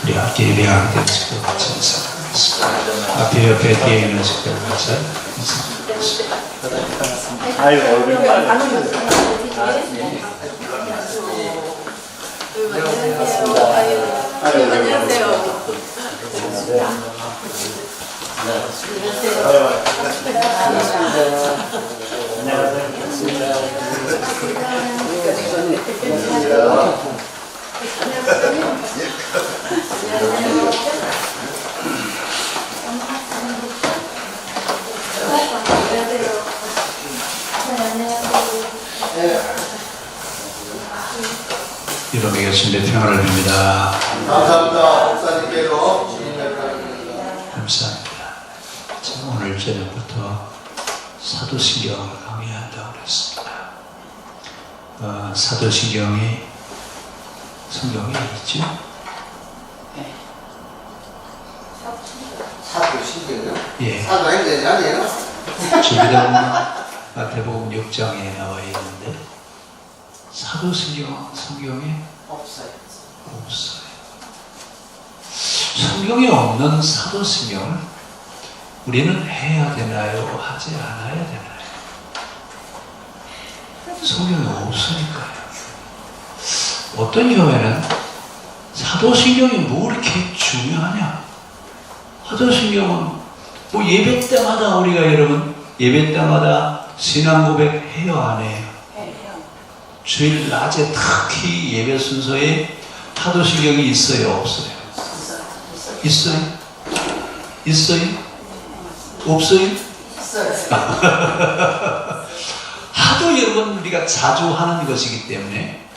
우리 함께 예배하게 된 식구들 같이 인사드리겠습니다. 앞에 옆에 뒤에 있는 식구들 같이 인사드리겠습니다. 아유, 얼굴 이름의 예수님의 평안을 빕니다. 감사합니다. 목사님께로 감사합니다. 제가 오늘 저녁부터 사도신경을 강의한다고 그랬습니다. 사도신경이 성경에 있죠? 사도신경이요? 예. 사도행전이 아니에요? 주기도문 마태복음 6장에 나와 있는데 사도신경 성경에 없어요. 성경에 없는 사도신경을 우리는 해야 되나요? 하지 않아야 되나요? 성경에 없으니까요. 어떤 경우에는 사도신경이 뭐 이렇게 중요하냐? 사도신경은 뭐 예배 때마다 우리가 여러분 예배 때마다 신앙 고백 해요 안 해요? 주일 낮에 특히 예배 순서에 사도신경이 있어요 없어요? 있어요? 있어요? 없어요? 하도 여러분 우리가 자주 하는 것이기 때문에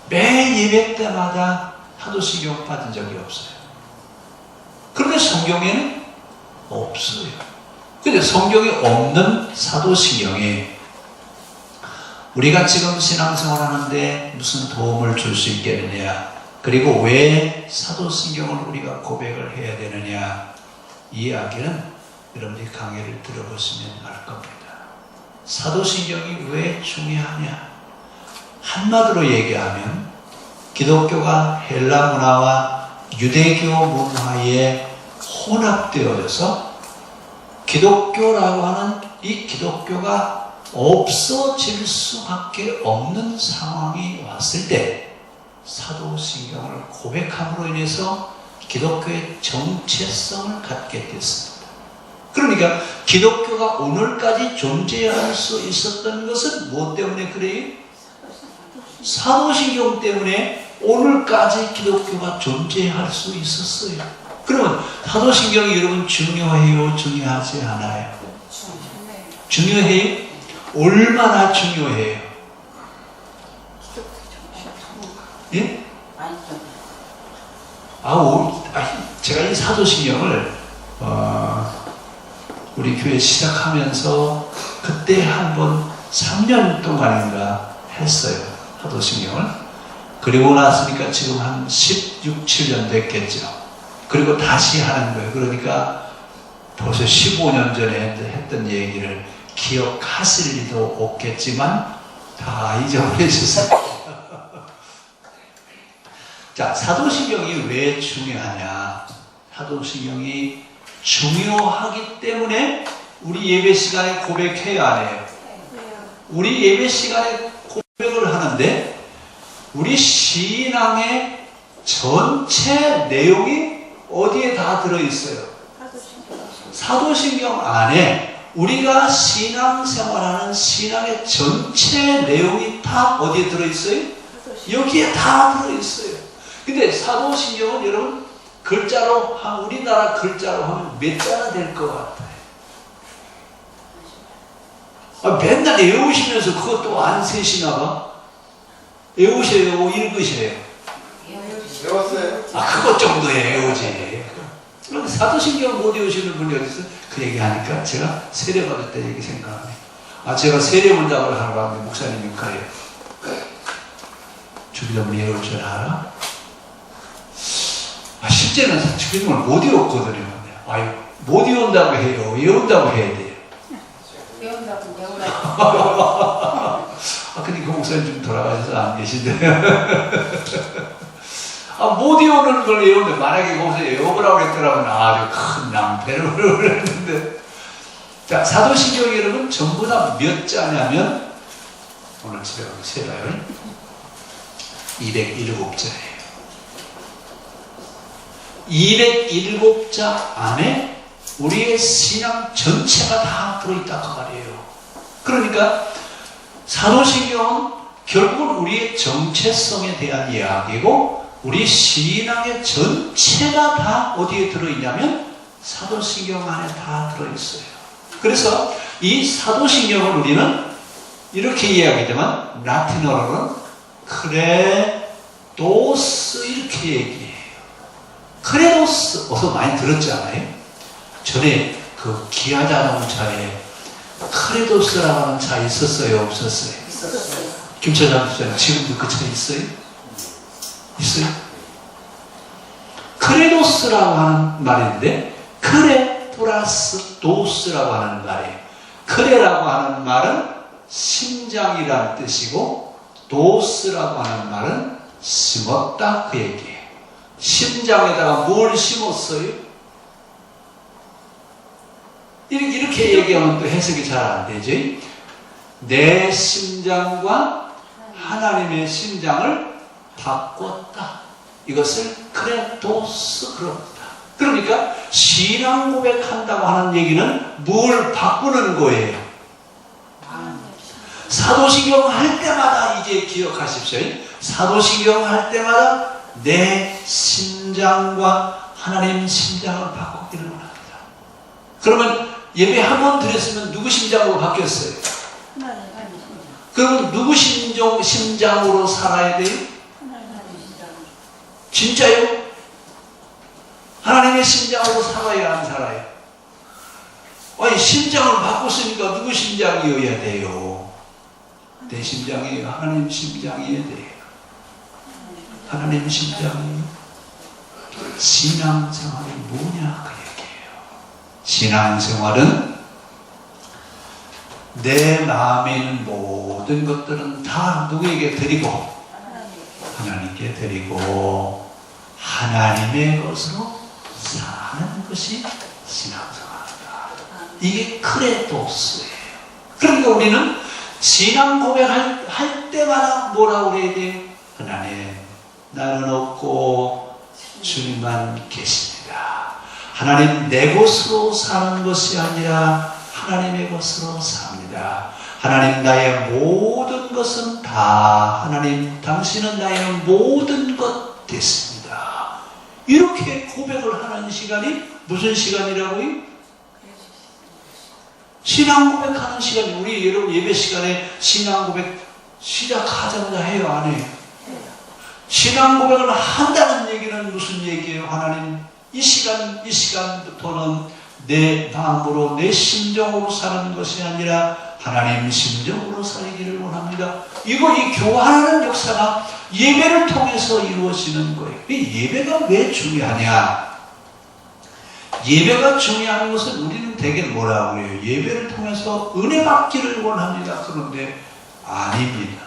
매 예배 때마다 사도신경 받은 적이 없어요. 그런데 성경에는 없어요. 근데 성경에 없는 사도신경에 우리가 지금 신앙생활 하는데 무슨 도움을 줄 수 있겠느냐, 그리고 왜 사도신경을 우리가 고백을 해야 되느냐, 이 이야기는 여러분들이 강의를 들어보시면 알 겁니다. 사도신경이 왜 중요하냐? 한마디로 얘기하면 기독교가 헬라 문화와 유대교 문화에 혼합되어져서 기독교라고 하는 이 기독교가 없어질 수밖에 없는 상황이 왔을 때 사도신경을 고백함으로 인해서 기독교의 정체성을 갖게 됐습니다. 그러니까 기독교가 오늘까지 존재할 수 있었던 것은 무엇 때문에 그래요? 사도신경 때문에 오늘까지 기독교가 존재할 수 있었어요. 그러면 사도신경이 여러분 중요해요? 중요하지 않아요? 중요해요? 얼마나 중요해요? 예? 제가 이 사도신경을 우리 교회 시작하면서 그때 한번 3년 동안인가 했어요. 사도신경을. 그리고 났으니까 지금 한 16, 17년 됐겠죠. 그리고 다시 하는 거예요. 그러니까 벌써 15년 전에 했던 얘기를 기억하실 리도 없겠지만 다 잊어버리셨어요. 자, 사도신경이 왜 중요하냐? 사도신경이 중요하기 때문에 우리 예배 시간에 고백해야 안 해요. 우리 예배 시간에 고백을 하는데 우리 신앙의 전체 내용이 어디에 다 들어있어요? 사도신경 안에 우리가 신앙생활하는 신앙의 전체 내용이 다 어디에 들어있어요? 여기에 다 들어있어요. 근데 사도신경은 여러분 글자로, 우리나라 글자로 하면 몇 자나 될 것 같아요? 맨날 외우시면서 그것도 안 세시나 봐? 외우셔요? 읽으셔요? 배웠어요? 그것 정도 외우지. 그럼 사도신경 못 외우시는 분이 어디 있어요? 그 얘기하니까 제가 세례 받을 때 얘기 생각하네. 제가 세례 문답을 하러 갔는데 목사님이 그래요. 주기도문 외울 줄 알아? 실제는 주기도문을 못 외웠거든요. 못 외운다고 해요. 외운다고 해야 돼요. 외운다고 외우라고. 근데 그 목사님 좀 돌아가셔서 안 계신데. 못 외우는 걸 외우는데, 만약에 거기서 외워보라고 했더라면 아주 큰 낭패를 그랬는데. 자, 사도신경 여러분 전부 다 몇 자냐면, 오늘 집에 가서 세봐요. 207자예요. 207자 안에 우리의 신앙 전체가 다 들어있다 그 말이에요. 그러니까 사도신경은 결국은 우리의 정체성에 대한 이야기고, 우리 신앙의 전체가 다 어디에 들어있냐면 사도신경 안에 다 들어있어요. 그래서 이 사도신경을 우리는 이렇게 이야기하지만 라틴어로는 크레도스 이렇게 얘기해요. 크레도스 어서 많이 들었지 않아요? 전에 그 기아자동차에 크레도스라고 하는 차 있었어요? 없었어요? 있었어요. 김차장 지금도 그 차 있어요? 있어요? 크레도스라고 하는 말인데, 크레 플러스 도스라고 하는 말이에요. 크레라고 하는 말은 심장이라는 뜻이고, 도스라고 하는 말은 심었다 그 얘기예요. 심장에다가 뭘 심었어요? 이렇게 얘기하면 또 해석이 잘 안 되죠. 내 심장과 하나님의 심장을 바꿨다. 이것을 크레도스 그럽니다. 그러니까 신앙 고백한다고 하는 얘기는 뭘 바꾸는 거예요? 사도신경 할 때마다 이제 기억하십시오. 사도신경 할 때마다 내 심장과 하나님 심장을 바꾸기를 원합니다. 그러면 예배 한 번 드렸으면 누구 심장으로 바뀌었어요? 그러면 누구 심장으로 살아야 돼요? 진짜요? 하나님의 심장으로 살아야 안 살아요? 아니 심장을 바꿨으니까 누구 심장이어야 돼요? 내 심장이에요. 하나님 심장이어야 돼요. 하나님 심장이 신앙생활이 뭐냐 그 얘기예요. 신앙생활은 내 마음에 있는 모든 것들은 다 누구에게 드리고 하나님께 드리고 하나님의 것으로 사는 것이 신앙생활이다. 이게 크레도스예요. 그러니까 우리는 신앙 고백할 때마다 뭐라고 그래야 돼요? 하나님, 나는 없고 주님만 계십니다. 하나님, 내 것으로 사는 것이 아니라 하나님의 것으로 삽니다. 하나님, 나의 모든 것은 다 하나님, 당신은 나의 모든 것 됐습니다. 이렇게 고백을 하는 시간이 무슨 시간이라고요? 신앙 고백하는 시간이. 우리 여러분 예배 시간에 신앙 고백 시작하자마자 해요, 안 해요? 신앙 고백을 한다는 얘기는 무슨 얘기예요? 하나님, 이 시간부터는 내 마음으로 내 심정으로 사는 것이 아니라 하나님 심정으로 살기를 원합니다. 이 교환하는 역사가 예배를 통해서 이루어지는 거예요. 이 예배가 왜 중요하냐? 예배가 중요한 것은 우리는 되게 뭐라고 해요? 예배를 통해서 은혜 받기를 원합니다. 그런데 아닙니다.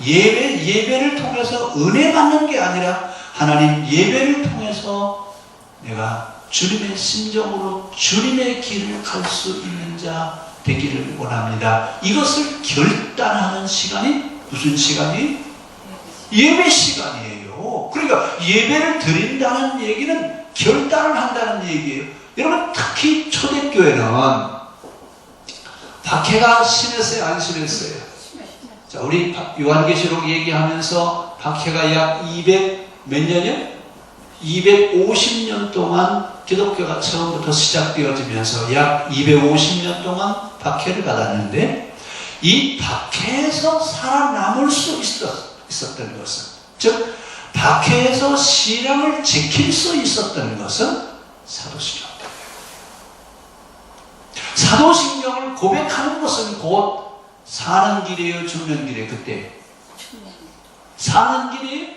예배를 통해서 은혜 받는 게 아니라 하나님, 예배를 통해서 내가 주님의 심정으로 주님의 길을 갈 수 있는 자 되기를 원합니다. 이것을 결단하는 시간이 무슨 시간이? 예배 시간이에요. 그러니까 예배를 드린다는 얘기는 결단을 한다는 얘기예요. 여러분, 특히 초대교회는 박해가 심했어요, 안 심했어요? 자, 우리 요한계시록 얘기하면서 박해가 약 200 몇 년이요? 250년 동안 기독교가 처음부터 시작되어지면서 약 250년 동안 박해를 받았는데, 이 박해에서 살아남을 수 있었던 것은, 즉 박해에서 신앙을 지킬 수 있었던 것은 사도신경이에요. 사도신경을 고백하는 것은 곧 사는 길이에요, 죽는 길이에요? 그때 사는 길이에요,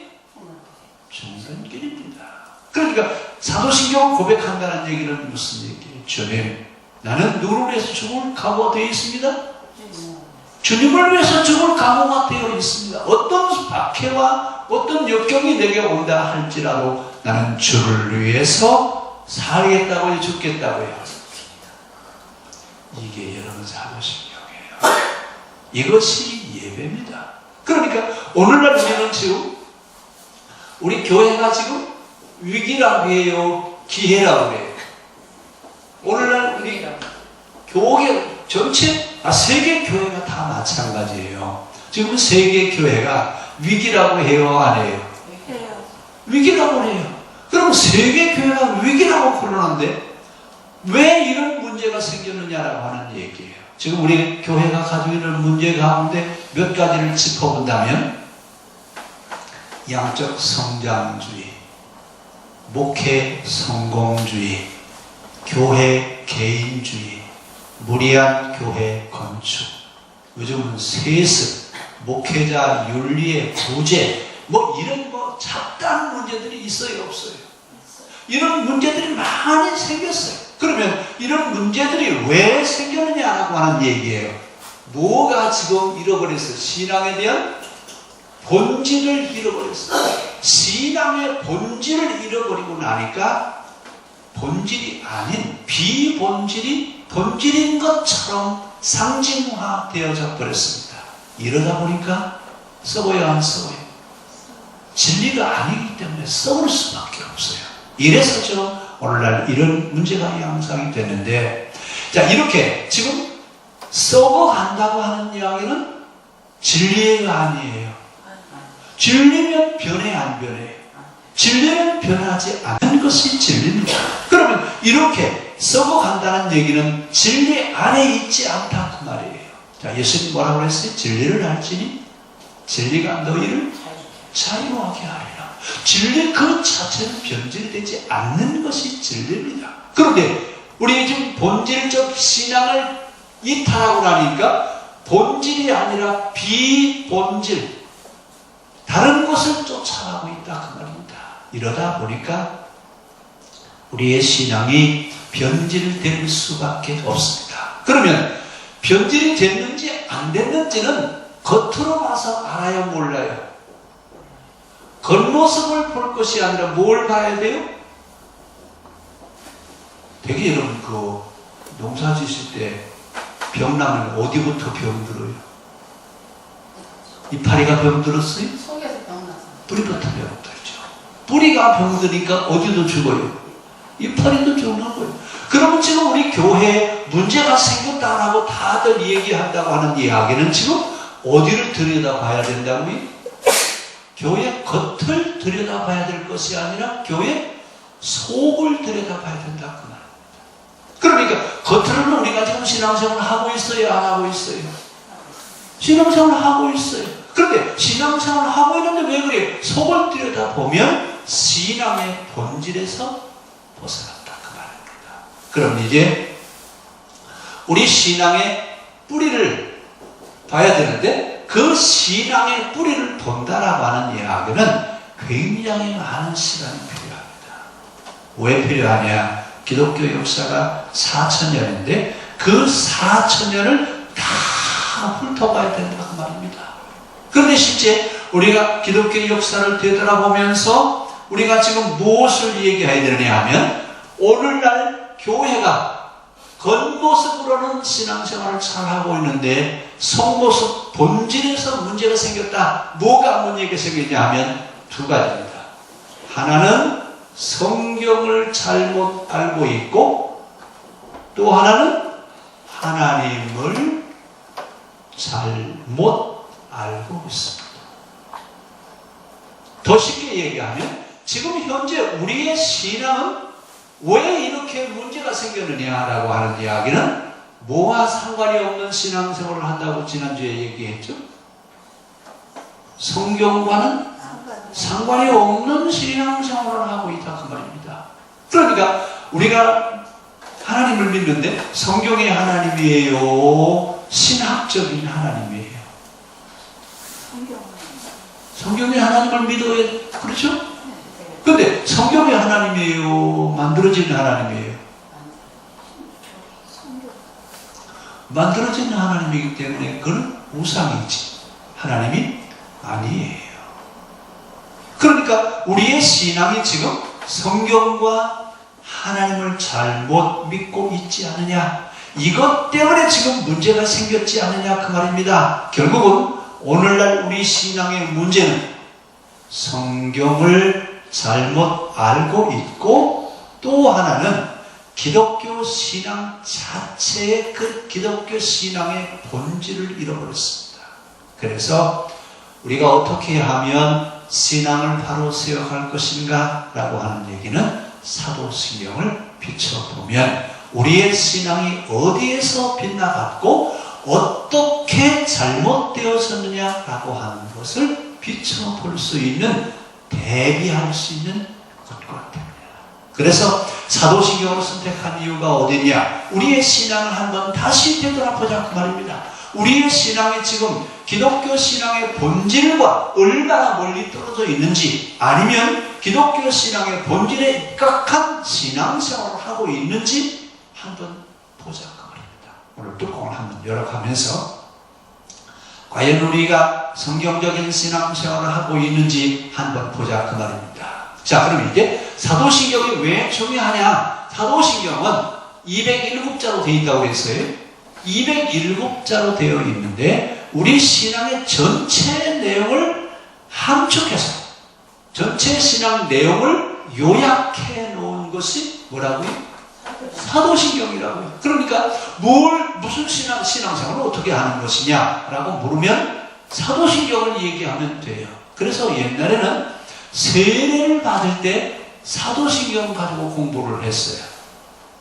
죽는 길입니다. 그러니까 사도신경을 고백한다는 얘기는 무슨 얘기예요? 주님, 나는 누구를 위해서 죽을 각오가 되어 있습니다. 주님을 위해서 죽을 각오가 되어 있습니다. 어떤 박해와 어떤 역경이 내게 온다 할지라도 나는 주를 위해서 살겠다고요, 죽겠다고요. 이게 여러분 사도신경이에요. 이것이 예배입니다. 그러니까 오늘날 우리는 지금 우리 교회가 지금 위기라고 해요, 기회라고 해요. 오늘날 우리 교회 전체, 세계 교회가 다 마찬가지예요. 지금 세계 교회가 위기라고 해요, 안 해요? 위기라고 해요. 그럼 세계 교회가 위기라고 그러는데 왜 이런 문제가 생겼느냐라고 하는 얘기예요. 지금 우리 교회가 가지고 있는 문제 가운데 몇 가지를 짚어본다면 양적 성장주의, 목회 성공주의, 교회 개인주의, 무리한 교회 건축, 요즘은 세습, 목회자 윤리의 부재, 이런 잡다한 문제들이 있어요, 없어요? 이런 문제들이 많이 생겼어요. 그러면 이런 문제들이 왜 생겼느냐라고 하는 얘기예요. 뭐가 지금 잃어버렸어요? 신앙에 대한 본질을 잃어버렸어요. 신앙의 본질을 잃어버리고 나니까 본질이 아닌 비본질이 본질인 것처럼 상징화되어져 버렸습니다. 이러다 보니까 썩어야 안 썩어요. 진리가 아니기 때문에 썩을 수밖에 없어요. 이래서 저 오늘날 이런 문제가 양상이 되는데, 자, 이렇게 지금 썩어간다고 하는 이야기는 진리가 아니에요. 진리면 변해, 안 변해? 진리는 변하지 않는 것이 진리입니다. 그러면 이렇게 썩어간다는 얘기는 진리 안에 있지 않다 그 말이에요. 자, 예수님 뭐라고 했어요? 진리를 알지니 진리가 너희를 자유하게 하리라. 진리 그 자체는 변질되지 않는 것이 진리입니다. 그런데 우리 지금 본질적 신앙을 이탈하고 나니까 본질이 아니라 비본질, 다른 것을 쫓아가고 있다 그 말입니다. 이러다 보니까 우리의 신앙이 변질될 수밖에 없습니다. 그러면 변질이 됐는지 안 됐는지는 겉으로 봐서 알아요, 몰라요? 겉모습을 볼 것이 아니라 뭘 봐야 돼요? 되게 여러분 농사 지실 때 병 나면 어디부터 병 들어요? 이파리가 병 들었어요? 속에서 병나서. 뿌리부터 병 들죠. 뿌리가 병 드니까 어디도 죽어요? 이파리도 죽는. 그러면 지금 우리 교회에 문제가 생겼다 하고 다들 얘기한다고 하는 이야기는 지금 어디를 들여다봐야 된다고요? 교회 겉을 들여다봐야 될 것이 아니라 교회 속을 들여다봐야 된다 그 말입니다. 그러니까 겉으로는 우리가 지금 신앙생활을 하고 있어요, 안 하고 있어요? 신앙생활을 하고 있어요. 그런데 신앙생활을 하고 있는데 왜 그래요? 속을 들여다보면 신앙의 본질에서 벗어났다 그 말입니다. 그럼 이제 우리 신앙의 뿌리를 봐야 되는데 그 신앙의 뿌리를 본다라고 하는 이야기는 굉장히 많은 시간이 필요합니다. 왜 필요하냐? 기독교 역사가 4000년인데 그 4000년을 다 훑어봐야 된다 그 말입니다. 그런데 실제 우리가 기독교 역사를 되돌아보면서 우리가 지금 무엇을 얘기해야 되느냐 하면 오늘날 교회가 겉모습으로는 신앙생활을 잘하고 있는데 속모습 본질에서 문제가 생겼다. 뭐가 문제가 생겼냐 하면 두 가지입니다. 하나는 성경을 잘못 알고 있고 또 하나는 하나님을 잘못 알고 있습니다. 더 쉽게 얘기하면 지금 현재 우리의 신앙은 왜 이렇게 문제가 생겼느냐라고 하는 이야기는 뭐와 상관이 없는 신앙생활을 한다고 지난주에 얘기했죠? 성경과는 상관이 없는 신앙생활을 하고 있다 그 말입니다. 그러니까 우리가 하나님을 믿는데 성경의 하나님이에요? 신학적인 하나님이에요? 성경의 하나님을 믿어야 그렇죠? 근데 성경의 하나님이에요? 만들어진 하나님이에요? 만들어진 하나님이기 때문에 그건 우상이지 하나님이 아니에요. 그러니까 우리의 신앙이 지금 성경과 하나님을 잘못 믿고 있지 않느냐, 이것 때문에 지금 문제가 생겼지 않느냐 그 말입니다. 결국은 오늘날 우리 신앙의 문제는 성경을 잘못 알고 있고, 또 하나는 기독교 신앙 자체의 그 기독교 신앙의 본질을 잃어버렸습니다. 그래서 우리가 어떻게 하면 신앙을 바로 세워갈 것인가 라고 하는 얘기는 사도신경을 비춰보면 우리의 신앙이 어디에서 빗나갔고 어떻게 잘못되어졌느냐라고 하는 것을 비춰볼 수 있는, 대비할 수 있는 것과 됩니다. 그래서 사도신경을 선택한 이유가 어디냐? 우리의 신앙을 한번 다시 되돌아보자 그 말입니다. 우리의 신앙이 지금 기독교 신앙의 본질과 얼마나 멀리 떨어져 있는지, 아니면 기독교 신앙의 본질에 입각한 신앙생활을 하고 있는지 한번 보자 그 말입니다. 오늘 뚜껑을 한번 열어가면서 과연 우리가 성경적인 신앙생활을 하고 있는지 한번 보자 그 말입니다. 자, 그럼 이제 사도신경이 왜 중요하냐? 사도신경은 207자로 되어 있다고 했어요. 207자로 되어 있는데 우리 신앙의 전체 내용을 함축해서 전체 신앙 내용을 요약해 놓은 것이 뭐라고요? 사도신경이라고요. 그러니까 무슨 신앙생활을 어떻게 하는 것이냐라고 물으면 사도신경을 얘기하면 돼요. 그래서 옛날에는 세례를 받을 때 사도신경 가지고 공부를 했어요.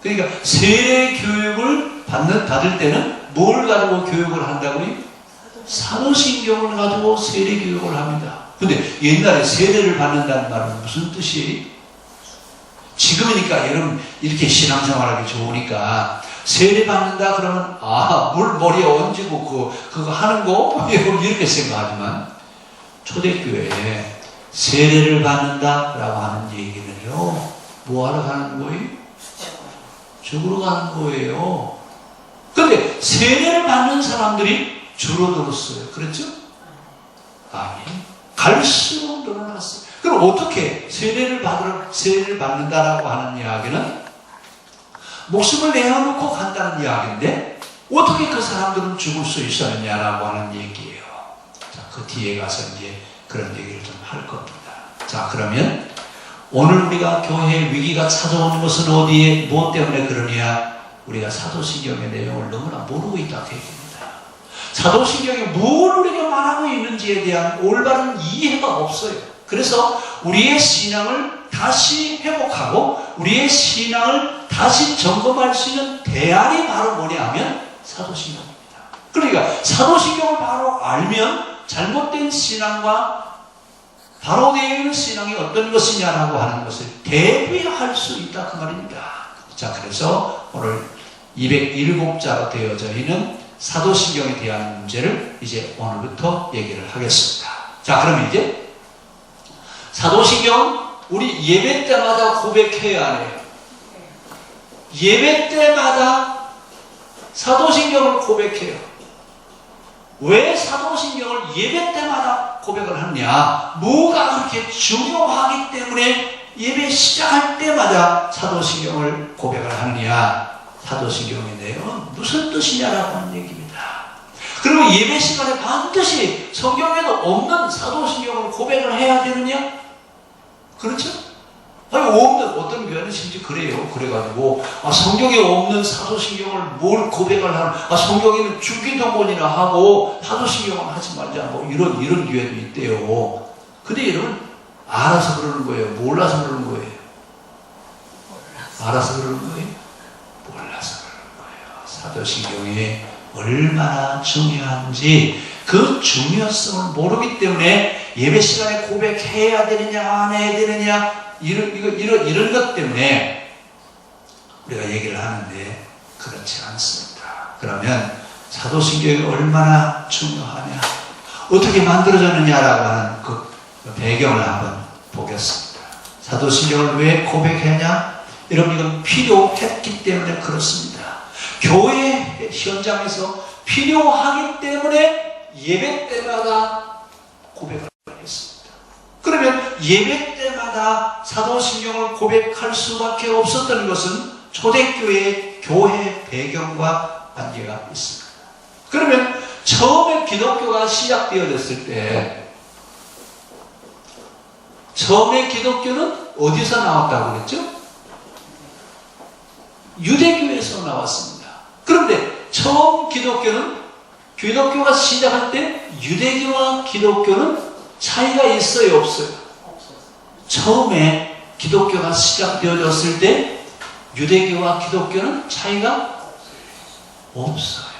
그러니까 세례 교육을 받을 때는 뭘 가지고 교육을 한다고요? 사도신경을 가지고 세례 교육을 합니다. 근데 옛날에 세례를 받는다는 말은 무슨 뜻이에요? 지금이니까 여러분 이렇게 신앙생활하기 좋으니까 세례 받는다 그러면 물 머리에 얹고 그거 하는 거 이렇게 생각하지만 초대교회에 세례를 받는다라고 하는 얘기는요, 뭐하러 가는 거예요? 죽으러 가는 거예요. 근데 세례를 받는 사람들이 줄어들었어요. 그렇죠? 아니, 갈수록 늘어났어요. 그럼 어떻게 세례를 받는다라고 하는 이야기는 목숨을 내어놓고 간다는 이야기인데 어떻게 그 사람들은 죽을 수 있었느냐라고 하는 얘기예요. 자, 그 뒤에 가서 이제 그런 얘기를 좀 할 겁니다. 자, 그러면 오늘 우리가 교회에 위기가 찾아오는 것은 어디에, 무엇 때문에 그러냐? 우리가 사도신경의 내용을 너무나 모르고 있다 그 얘기입니다. 사도신경이 뭘 우리가 말하고 있는지에 대한 올바른 이해가 없어요. 그래서 우리의 신앙을 다시 회복하고 우리의 신앙을 다시 점검할 수 있는 대안이 바로 뭐냐 하면 사도신경입니다. 그러니까 사도신경을 바로 알면 잘못된 신앙과 바로 되어 있는 신앙이 어떤 것이냐라고 하는 것을 대비할 수 있다 그 말입니다. 자, 그래서 오늘 207자로 되어져 있는 사도신경에 대한 문제를 이제 오늘부터 얘기를 하겠습니다. 자, 그럼 이제 사도신경 우리 예배 때마다 고백해야 해요. 예배 때마다 사도신경을 고백해요. 왜 사도신경을 예배 때마다 고백을 하느냐? 뭐가 그렇게 중요하기 때문에 예배 시작할 때마다 사도신경을 고백을 하느냐? 사도신경의 내용은 무슨 뜻이냐라고 하는 얘기입니다. 그리고 예배 시간에 반드시 성경에도 없는 사도신경을 고백을 해야 되느냐? 그렇죠? 아니, 없는, 어떤 교회는 심지어 그래요. 그래가지고, 성경에 없는 사도신경을 뭘 고백을 하는, 성경에는 주기도문이나 하고, 사도신경은 하지 말자. 뭐, 이런 교회도 있대요. 근데 여러분, 알아서 그러는 거예요? 몰라서 그러는 거예요? 알아서 그러는 거예요? 몰라서 그러는 거예요. 사도신경이 얼마나 중요한지, 그 중요성을 모르기 때문에 예배 시간에 고백해야 되느냐, 안 해야 되느냐, 이런 것 때문에 우리가 얘기를 하는데 그렇지 않습니다. 그러면 사도신경이 얼마나 중요하냐, 어떻게 만들어졌느냐라고 하는 그 배경을 한번 보겠습니다. 사도신경을 왜 고백했냐? 여러분, 이건 필요했기 때문에 그렇습니다. 교회 현장에서 필요하기 때문에 예배 때마다 고백을 했습니다. 그러면 예배 때마다 사도신경을 고백할 수밖에 없었던 것은 초대교회의 교회 배경과 관계가 있습니다. 그러면 처음에 기독교가 시작되어졌을 때 처음에 기독교는 어디서 나왔다고 그랬죠? 유대교에서 나왔습니다. 그런데 처음 기독교가 시작할 때 유대교와 기독교는 차이가 있어요, 없어요? 처음에 기독교가 시작되어졌을 때 유대교와 기독교는 차이가 없어요.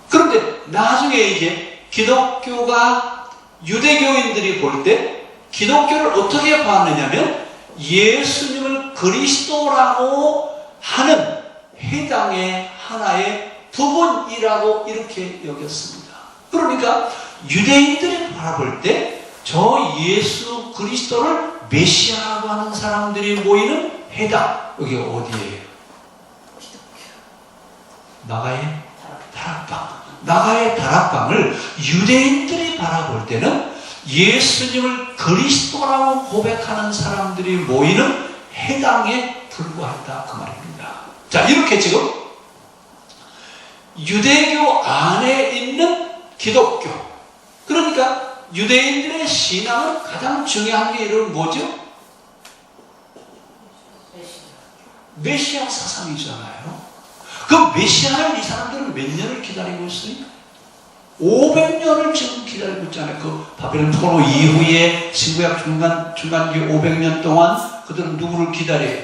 그런데 나중에 이제 기독교가 유대교인들이 볼 때 기독교를 어떻게 봤느냐면 예수님을 그리스도라고 하는 해당의 하나의 부분이라고 이렇게 여겼습니다. 그러니까 유대인들이 바라볼 때 저 예수 그리스도를 메시아라고 하는 사람들이 모이는 해당, 여기가 어디예요? 나가의 다락방. 나가의 다락방을 유대인들이 바라볼 때는 예수님을 그리스도라고 고백하는 사람들이 모이는 해당에 불과했다 그 말입니다. 자, 이렇게 지금 유대교 안에 있는 기독교, 그러니까 유대인들의 신앙은 가장 중요한 게 이런 뭐죠? 메시아 사상이잖아요. 그 메시아를 이 사람들은 몇 년을 기다리고 있어요? 500년을 지금 기다리고 있잖아요. 그 바벨론 포로 이후에 신구약 중간기 500년 동안 그들은 누구를 기다려요?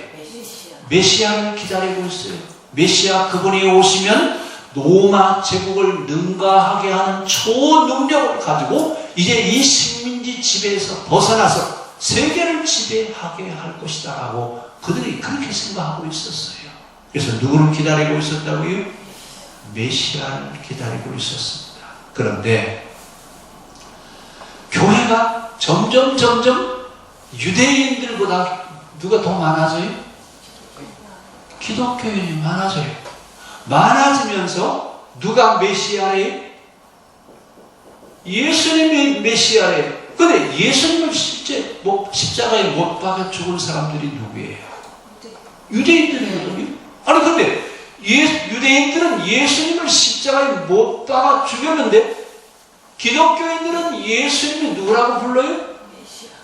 메시아를 기다리고 있어요. 메시아 그분이 오시면 로마 제국을 능가하게 하는 초능력을 가지고 이제 이 식민지 지배에서 벗어나서 세계를 지배하게 할 것이다 라고 그들이 그렇게 생각하고 있었어요. 그래서 누구를 기다리고 있었다고요? 메시아를 기다리고 있었습니다. 그런데 교회가 점점 유대인들보다 누가 더 많아져요? 기독교인이 많아져요. 많아지면서 누가 메시아예요? 예수님이 메시아예요. 근데 예수님을 실제 십자가에 못 박아 죽은 사람들이 누구예요? 유대인들이거든요. 아니 근데 유대인들은 예수님을 십자가에 못 박아 죽였는데 기독교인들은 예수님이 누구라고 불러요?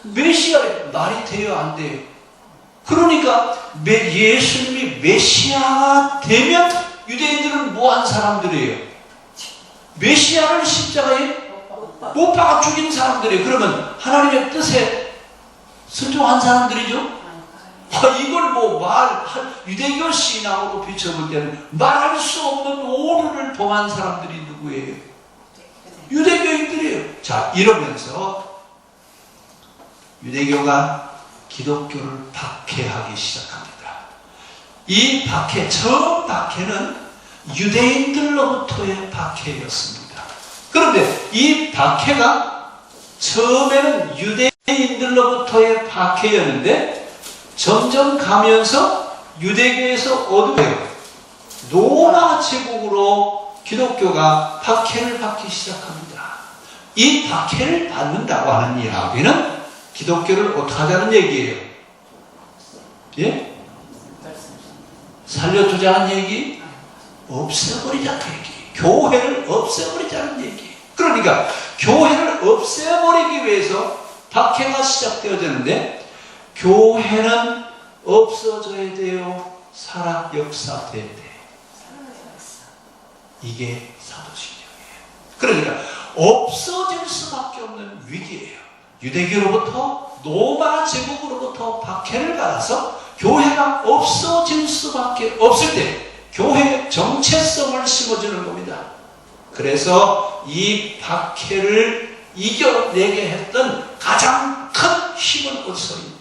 메시아예요. 말이 돼요, 안 돼요? 그러니까 예수님이 메시아가 되면 유대인들은 뭐한 사람들이에요? 메시아를 십자가에 못 박아 죽인 사람들이에요. 그러면 하나님의 뜻에 순종한 사람들이죠? 이걸 유대교 신앙으로 비춰볼 때는 말할 수 없는 오류를 범한 사람들이 누구예요? 유대교인들이에요. 자, 이러면서 유대교가 기독교를 박해하기 시작합니다. 이 처음 박해는 유대인들로부터의 박해였습니다. 그런데 이 박해가 처음에는 유대인들로부터의 박해였는데 점점 가면서 유대교에서 어디로 로마 제국으로 기독교가 박해를 받기 시작합니다. 이 박해를 받는다고 하는 이야기는 기독교를 어떻게 하자는 얘기예요? 예? 살려두자는 얘기? 없애버리자는 얘기. 교회를 없애버리자는 얘기. 그러니까 교회를 없애버리기 위해서 박해가 시작되어졌는데 교회는 없어져야 돼요? 역사돼야 돼요? 이게 사도신경이에요. 그러니까 없어질 수밖에 없는 위기예요. 유대교로부터 로마 제국으로부터 박해를 받아서 교회가 없어질 수밖에 없을 때 교회의 정체성을 심어주는 겁니다. 그래서 이 박해를 이겨내게 했던 가장 큰 힘은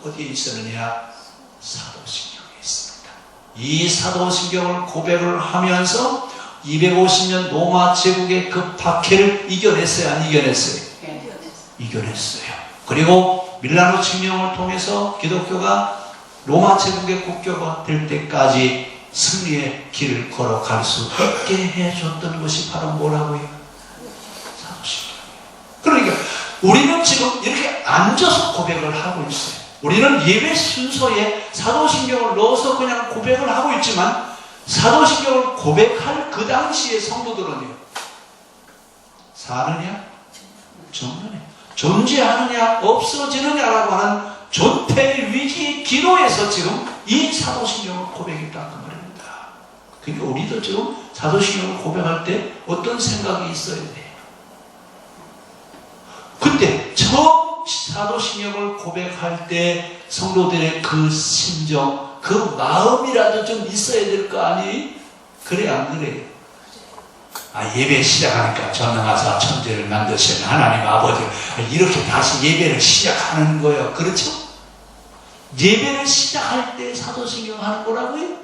어디에 있었느냐? 사도신경에 있습니다. 이 사도신경을 고백을 하면서 250년 로마 제국의 그 박해를 이겨냈어요? 안 이겨냈어요? 이겨냈어요. 그리고 밀라노 칙령을 통해서 기독교가 로마 제국의 국교가 될 때까지 승리의 길을 걸어갈 수 있게 해줬던 것이 바로 뭐라고요? 사도신경. 우리는 지금 이렇게 앉아서 고백을 하고 있어요. 우리는 예배 순서에 사도신경을 넣어서 그냥 고백을 하고 있지만 사도신경을 고백할 그 당시의 성도들은요, 사느냐 죽느냐, 존재하느냐 없어지느냐라고 하는 존폐 위기 기로에서 지금 이 사도신경을 고백했다는 말입니다. 그러니까 우리도 지금 사도신경을 고백할 때 어떤 생각이 있어야 돼요? 그때 처음 사도신경을 고백할 때 성도들의 그 심정, 그 마음이라도 좀 있어야 될 거 아니? 그래 안 그래요? 예배 시작하니까 전능하사 천지를 만드신 하나님 아버지, 이렇게 다시 예배를 시작하는 거예요. 그렇죠? 예배를 시작할 때 사도신경 하는 거라고요? 아니에요.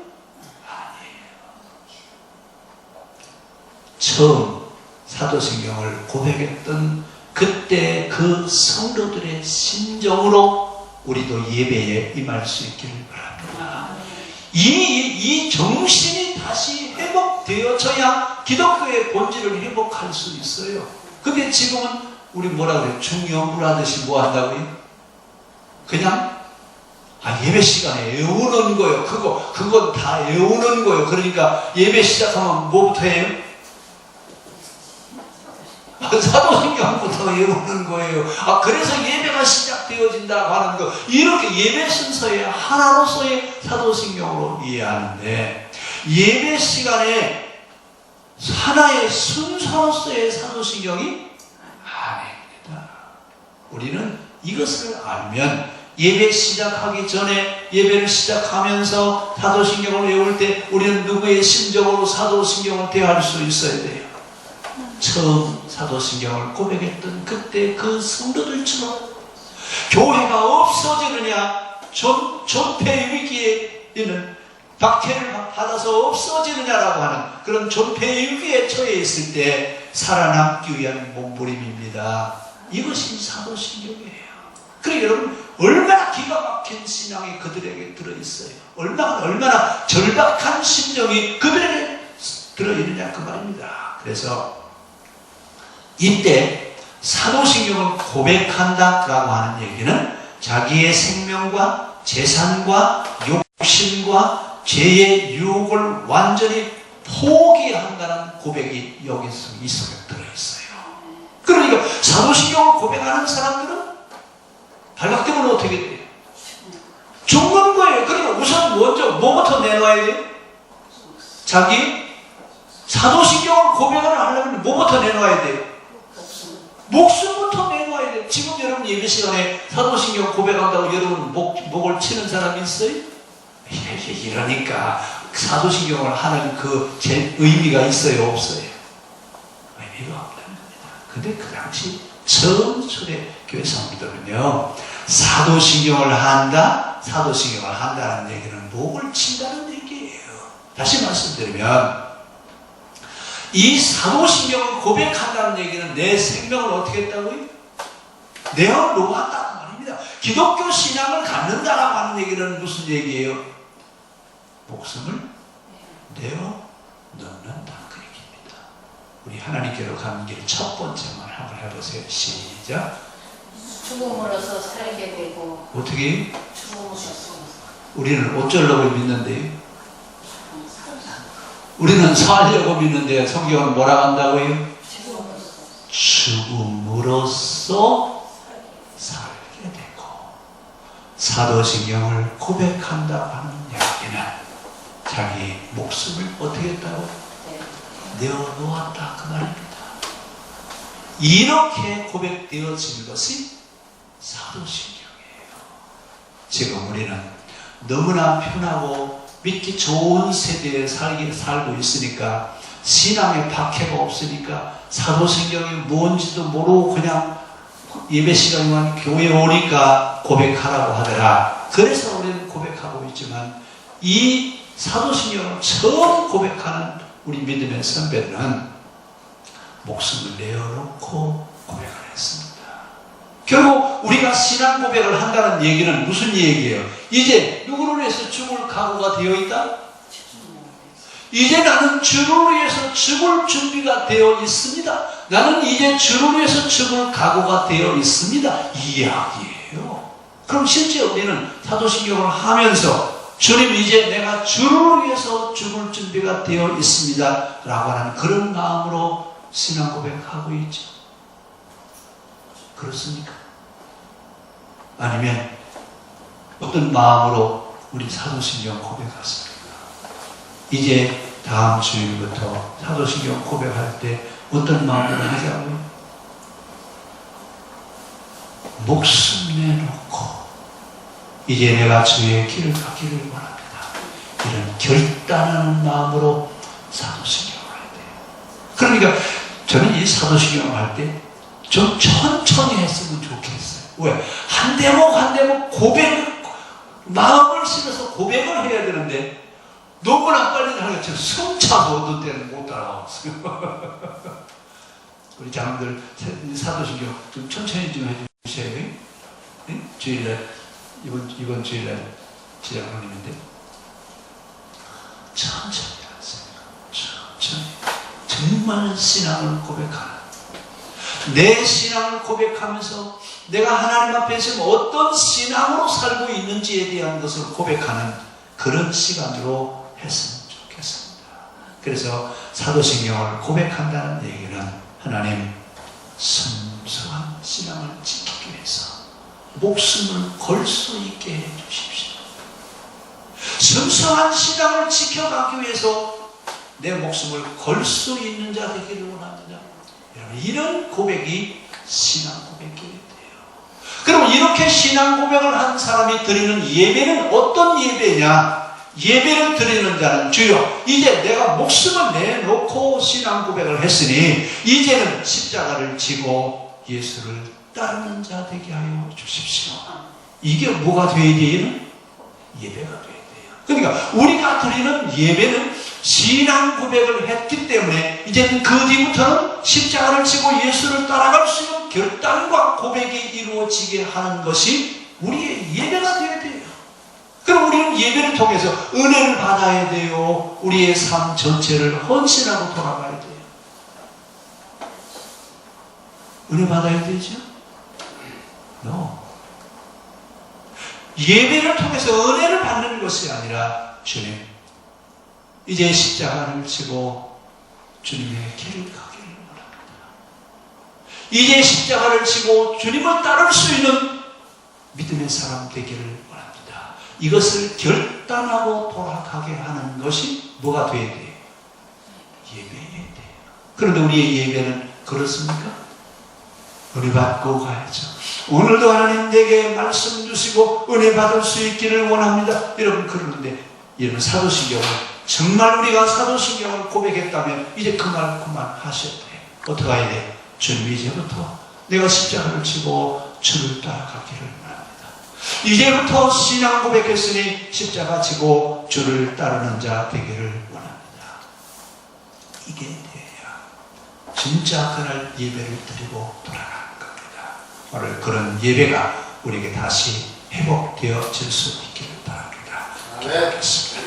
처음 사도신경을 고백했던 그때 그 성도들의 심정으로 우리도 예배에 임할 수 있기를 바랍니다. 이 정신이 다시 회복되어져야 기독교의 본질을 회복할 수 있어요. 근데 지금은 우리 뭐라 그래요? 중요물 하듯이 뭐 한다고요? 그냥 예배 시간에 애우는 거예요. 그건 다 애우는 거예요. 그러니까 예배 시작하면 뭐부터 해요? 사도신경부터 외우는 거예요. 그래서 예배가 시작되어진다고 하는 거, 이렇게 예배 순서의 하나로서의 사도신경으로 이해하는데, 예배 시간에 하나의 순서로서의 사도신경이 아닙니다. 우리는 이것을 알면 예배 시작하기 전에, 예배를 시작하면서 사도신경을 외울 때 우리는 누구의 심정으로 사도신경을 대할 수 있어야 돼요. 처음 사도신경을 고백했던 그때 그 성도들처럼 교회가 없어지느냐, 존폐 위기에 있는, 박해를 받아서 없어지느냐라고 하는 그런 존폐 위기에 처해 있을 때 살아남기 위한 몸부림입니다. 이것이 사도신경이에요. 그러니까 여러분, 얼마나 기가 막힌 신앙이 그들에게 들어있어요. 얼마나 절박한 심정이 그들에게 들어있느냐 그 말입니다. 그래서 이때 사도신경을 고백한다라고 하는 얘기는 자기의 생명과 재산과 욕심과 죄의 유혹을 완전히 포기한다는 고백이 여기서 이 속에 들어있어요. 그러니까 사도신경을 고백하는 사람들은 발각되면 어떻게 돼요? 죽는 거예요. 그러니까 우선 먼저 뭐부터 내놔야 돼요? 자기 사도신경을 고백을 하려면 뭐부터 내놔야 돼요? 목숨부터 내놔야 돼요. 지금 여러분 예배 시간에 사도신경 고백한다고 여러분 목을 치는 사람이 있어요? 이러니까 사도신경을 하는 그 의미가 있어요, 없어요? 의미가 없다는 겁니다. 근데 그 당시 처음 초대교회 성도들은요, 사도신경을 한다는 얘기는 목을 친다는 얘기예요. 다시 말씀드리면, 이 사도신경을 고백한다는 얘기는 내 생명을 어떻게 했다고요? 내어놓았다는 말입니다. 기독교 신앙을 갖는다라고 하는 얘기는 무슨 얘기예요? 목숨을 내어놓는다 그 얘기입니다. 우리 하나님께로 가는 길 첫 번째만 한번 해보세요. 시작. 죽음으로써 살게 되고. 어떻게? 죽음으로써. 우리는 어쩌려고 믿는데요? 우리는 살려고 믿는데 성경은 뭐라고 한다고요? 죽음으로써 살게 되고. 사도신경을 고백한다고 하는 이야기는 자기 목숨을 어떻게 했다고? 내어놓았다 그 말입니다. 이렇게 고백되어진 것이 사도신경이에요. 지금 우리는 너무나 편하고 믿기 좋은 세대에 살고 있으니까, 신앙에 박해가 없으니까 사도신경이 뭔지도 모르고 그냥 예배 시간이면 교회에 오니까 고백하라고 하더라. 그래서 우리는 고백하고 있지만, 이 사도신경을 처음 고백하는 우리 믿음의 선배는 목숨을 내어놓고 고백을 했습니다. 결국 우리가 신앙 고백을 한다는 얘기는 무슨 얘기예요? 이제 누구를 위해서 죽을 각오가 되어 있다? 이제 나는 주를 위해서 죽을 준비가 되어 있습니다. 나는 이제 주를 위해서 죽을 각오가 되어 있습니다. 이 이야기예요. 그럼 실제 우리는 사도신경을 하면서 주님 이제 내가 주를 위해서 죽을 준비가 되어 있습니다 라고 하는 그런 마음으로 신앙 고백하고 있죠. 그렇습니까? 아니면 어떤 마음으로 우리 사도신경 고백하십니까? 이제 다음 주일부터 사도신경 고백할 때 어떤 마음으로 하자고요? 목숨 내놓고 이제 내가 주의 길을 가기를 원합니다. 이런 결단하는 마음으로 사도신경을 해야 돼요. 그러니까 저는 이 사도신경을 할 때 좀 천천히 했으면 좋겠어요. 왜? 한 대목 한 대목 마음을 실어서 고백을 해야 되는데 너무나 빨리 하니까 저 숨차서 어떤 때는 못 따라가겠어요. 우리 장님들 사도신경 좀 천천히 좀 해주세요. 네? 주일날 이번 주일날 지장로님인데 천천히 하세요. 천천히 정말 신앙을 고백하는 내 신앙을 고백하면서 내가 하나님 앞에 지금 어떤 신앙으로 살고 있는지에 대한 것을 고백하는 그런 시간으로 했으면 좋겠습니다. 그래서 사도신경을 고백한다는 얘기는 하나님 순수한 신앙을 지키기 위해서 목숨을 걸 수 있게 해주십시오. 순수한 신앙을 지켜가기 위해서 내 목숨을 걸 수 있는 자 되기를 원합니다. 여러분, 이런 고백이 신앙 고백이 돼요. 그럼 이렇게 신앙 고백을 한 사람이 드리는 예배는 어떤 예배냐? 예배를 드리는 자는 주여 이제 내가 목숨을 내놓고 신앙 고백을 했으니 이제는 십자가를 지고 예수를 따르는 자 되게 하여 주십시오. 이게 뭐가 돼야 돼요? 예배가 돼야 돼요. 그러니까 우리가 드리는 예배는 신앙 고백을 했기 때문에 이제는 그 뒤부터는 십자가를 지고 예수를 따라갈 수 있는 결단과 고백이 이루어지게 하는 것이 우리의 예배가 되어야 돼요. 그럼 우리는 예배를 통해서 은혜를 받아야 돼요. 우리의 삶 전체를 헌신하고 돌아가야 돼요. 은혜 받아야 되죠? No. 예배를 통해서 은혜를 받는 것이 아니라 주님 이제 십자가를 지고 주님의 길을 가기를 원합니다. 이제 십자가를 지고 주님을 따를 수 있는 믿음의 사람 되기를 원합니다. 이것을 결단하고 돌아가게 하는 것이 뭐가 돼야 돼요? 예배해야 돼요. 그런데 우리의 예배는 그렇습니까? 은혜 받고 가야죠. 오늘도 하나님 내게 말씀 주시고 은혜 받을 수 있기를 원합니다. 여러분 그러는데 이런 사도신경을 정말 우리가 사도신경을 고백했다면 이제 그 말 그만하셔야 돼요. 어떻게 해야 돼요? 주님 이제부터 내가 십자가를 지고 주를 따라가기를 원합니다. 이제부터 신앙 고백했으니 십자가 지고 주를 따르는 자 되기를 원합니다. 이게 돼야 진짜 그날 예배를 드리고 돌아가는 겁니다. 오늘 그런 예배가 우리에게 다시 회복되어질 수 있기를 바랍니다. 기도하겠습니다.